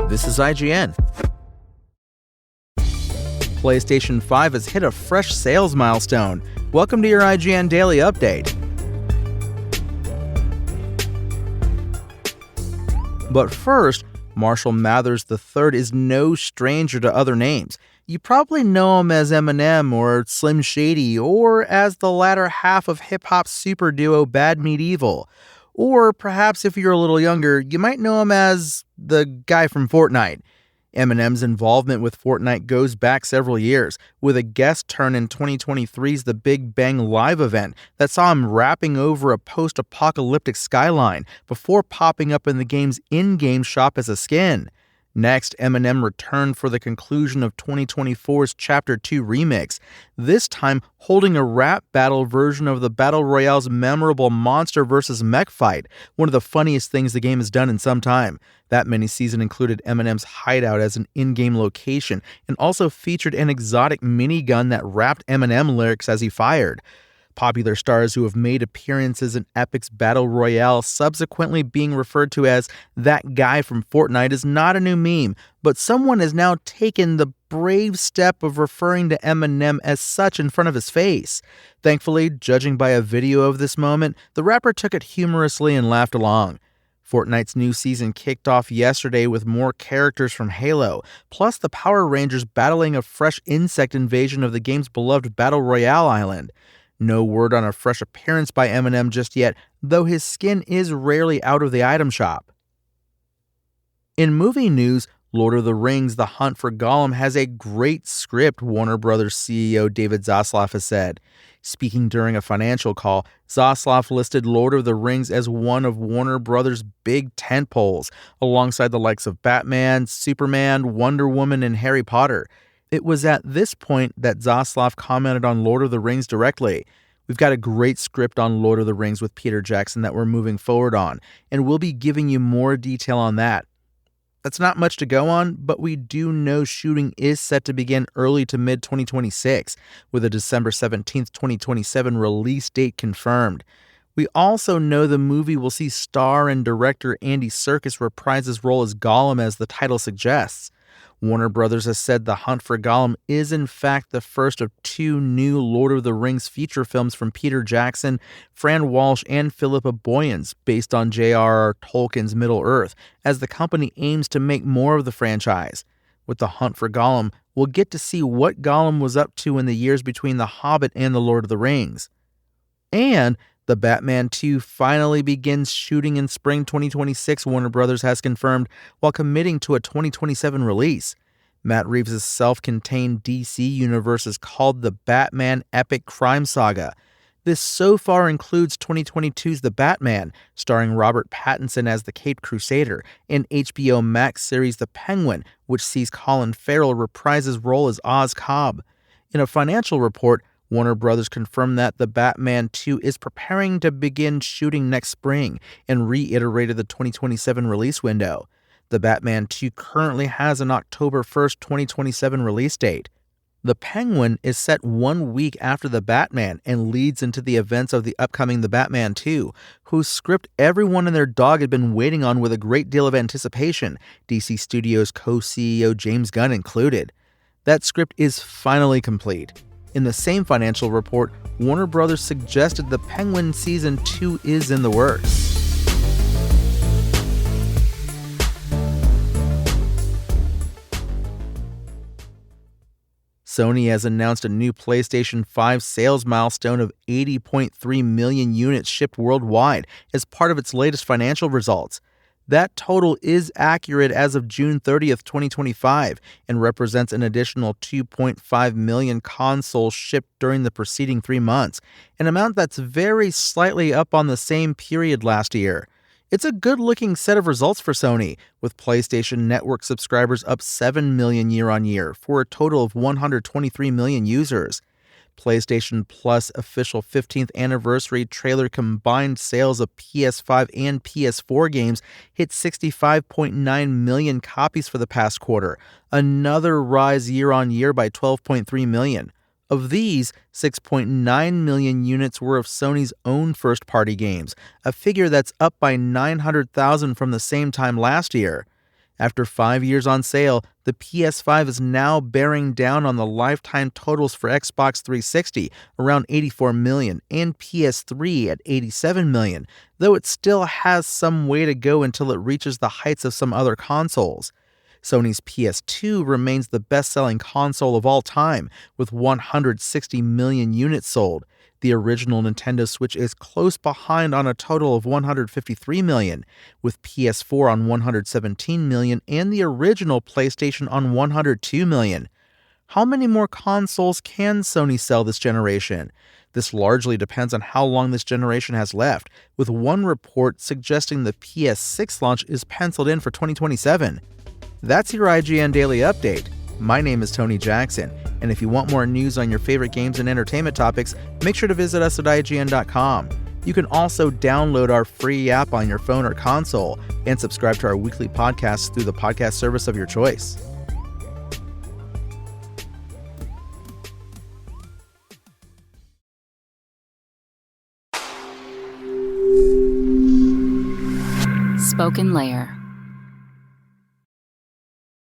This is IGN. PlayStation 5 has hit a fresh sales milestone. Welcome to your IGN Daily Update. But first, Marshall Mathers III is no stranger to other names. You probably know him as Eminem or Slim Shady, or as the latter half of hip-hop super duo Bad Meat Evil. Or perhaps if you're a little younger, you might know him as the guy from Fortnite. Eminem's involvement with Fortnite goes back several years, with a guest turn in 2023's The Big Bang Live event that saw him rapping over a post-apocalyptic skyline before popping up in the game's in-game shop as a skin. Next, Eminem returned for the conclusion of 2024's Chapter 2 remix, this time holding a rap battle version of the Battle Royale's memorable monster vs. mech fight, one of the funniest things the game has done in some time. That mini-season included Eminem's hideout as an in-game location and also featured an exotic minigun that rapped Eminem lyrics as he fired. Popular stars who have made appearances in Epic's Battle Royale subsequently being referred to as that guy from Fortnite is not a new meme, but someone has now taken the brave step of referring to Eminem as such in front of his face. Thankfully, judging by a video of this moment, the rapper took it humorously and laughed along. Fortnite's new season kicked off yesterday with more characters from Halo, plus the Power Rangers battling a fresh insect invasion of the game's beloved Battle Royale island. No word on a fresh appearance by Eminem just yet, though his skin is rarely out of the item shop. In movie news, Lord of the Rings: The Hunt for Gollum has a great script, Warner Bros. CEO David Zaslav has said. Speaking during a financial call, Zaslav listed Lord of the Rings as one of Warner Bros.' big tentpoles, alongside the likes of Batman, Superman, Wonder Woman, and Harry Potter. It was at this point that Zaslav commented on Lord of the Rings directly. We've got a great script on Lord of the Rings with Peter Jackson that we're moving forward on, and we'll be giving you more detail on that. That's not much to go on, but we do know shooting is set to begin early to mid-2026, with a December 17th, 2027 release date confirmed. We also know the movie will see star and director Andy Serkis reprise his role as Gollum, as the title suggests. Warner Bros. Has said The Hunt for Gollum is in fact the first of two new Lord of the Rings feature films from Peter Jackson, Fran Walsh, and Philippa Boyens, based on J.R.R. Tolkien's Middle-earth, as the company aims to make more of the franchise. With The Hunt for Gollum, we'll get to see what Gollum was up to in the years between The Hobbit and The Lord of the Rings. And The Batman 2 finally begins shooting in spring 2026, Warner Bros. Has confirmed, while committing to a 2027 release. Matt Reeves' self-contained DC universe is called the Batman Epic Crime Saga. This so far includes 2022's The Batman, starring Robert Pattinson as the Caped Crusader, and HBO Max series The Penguin, which sees Colin Farrell reprise his role as Oz Cobb. In a financial report, Warner Bros. Confirmed that The Batman 2 is preparing to begin shooting next spring and reiterated the 2027 release window. The Batman 2 currently has an October 1st, 2027 release date. The Penguin is set 1 week after The Batman and leads into the events of the upcoming The Batman 2, whose script everyone and their dog had been waiting on with a great deal of anticipation, DC Studios co-CEO James Gunn included. That script is finally complete. In the same financial report, Warner Bros. Suggested The Penguin Season 2 is in the works. Sony has announced a new PlayStation 5 sales milestone of 80.3 million units shipped worldwide as part of its latest financial results. That total is accurate as of June 30th, 2025, and represents an additional 2.5 million consoles shipped during the preceding 3 months, an amount that's very slightly up on the same period last year. It's a good-looking set of results for Sony, with PlayStation Network subscribers up 7 million year-on-year for a total of 123 million users. PlayStation Plus official 15th anniversary trailer combined sales of PS5 and PS4 games hit 65.9 million copies for the past quarter, another rise year-on-year by 12.3 million. Of these, 6.9 million units were of Sony's own first-party games, a figure that's up by 900,000 from the same time last year. After 5 years on sale, the PS5 is now bearing down on the lifetime totals for Xbox 360, around 84 million, and PS3 at 87 million, though it still has some way to go until it reaches the heights of some other consoles. Sony's PS2 remains the best-selling console of all time, with 160 million units sold. The original Nintendo Switch is close behind on a total of 153 million, with PS4 on 117 million and the original PlayStation on 102 million. How many more consoles can Sony sell this generation? This largely depends on how long this generation has left, with one report suggesting the PS6 launch is penciled in for 2027. That's your IGN Daily Update. My name is Tony Jackson, and if you want more news on your favorite games and entertainment topics, make sure to visit us at IGN.com. You can also download our free app on your phone or console and subscribe to our weekly podcasts through the podcast service of your choice. Spoken Layer.